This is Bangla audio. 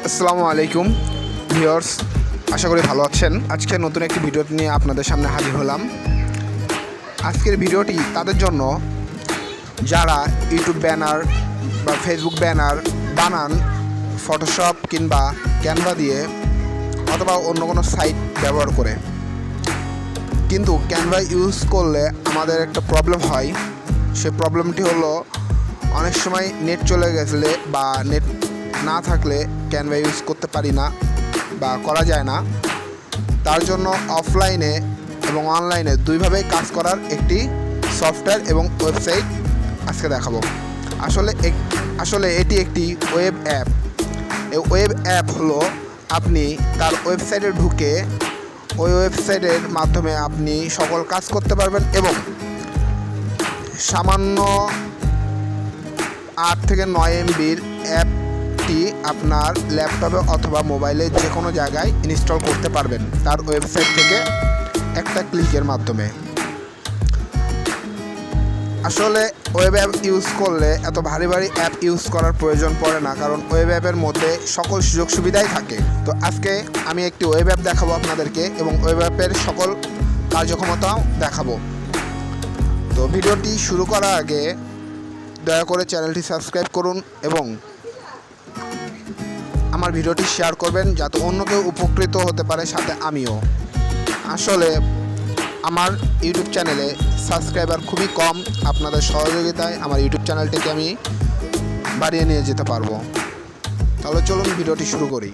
আসসালামু আলাইকুম ভিউয়ার্স, আশা করি ভালো আছেন। আজকে নতুন একটি ভিডিও নিয়ে আপনাদের সামনে হাজির হলাম। আজকের ভিডিওটি তাদের জন্য যারা ইউটিউব ব্যানার বা ফেসবুক ব্যানার বানান ফটোশপ কিংবা ক্যানভা দিয়ে অথবা অন্য কোনো সাইট ব্যবহার করে, কিন্তু ক্যানভা ইউজ করলে আমাদের একটা প্রবলেম হয়। সেই প্রবলেমটি হলো অনেক সময় নেট চলে গেলে বা নেট না থাকলে ক্যানভা ইউজ করতে পারি না বা করা যায় না। তার জন্য অফলাইনে এবং অনলাইনে দুইভাবেই কাজ করার একটি সফটওয়্যার এবং ওয়েবসাইট আজকে দেখাবো। আসলে এটি একটি ওয়েব অ্যাপ। এই ওয়েব অ্যাপ হলো আপনি তার ওয়েবসাইটে ঢুকে ওই ওয়েবসাইটের মাধ্যমে আপনি সকল কাজ করতে পারবেন এবং সামান্য 8 থেকে 9 MBর অ্যাপটি আপনার ল্যাপটপে অথবা মোবাইলে যে কোনো জায়গায় ইনস্টল করতে পারবেন তার ওয়েবসাইট থেকে একটা ক্লিকের মাধ্যমে। আসলে ওয়েব অ্যাপ ইউজ করলে এত ভারী অ্যাপ ইউজ করার প্রয়োজন পড়ে না, কারণ ওয়েব অ্যাপের মধ্যে সকল সুযোগ সুবিধাই থাকে। তো আজকে আমি একটি ওয়েব অ্যাপ দেখাবো আপনাদেরকে এবং ওয়েব অ্যাপের সকল কার্যক্ষমতাও দেখাবো। তো ভিডিওটি শুরু করার আগে দয়া করে চ্যানেলটি সাবস্ক্রাইব করুন এবং আমার ভিডিওটি শেয়ার করবেন যাতে অন্য কেউ উপকৃত হতে পারে, সাথে আমিও। আসলে আমার ইউটিউব চ্যানেলে সাবস্ক্রাইবার খুবই কম। আপনাদের সহযোগিতায় আমার ইউটিউব চ্যানেলটিকে আমি বাড়িয়ে নিয়ে যেতে পারবো। তাহলে চলুন ভিডিওটি শুরু করি।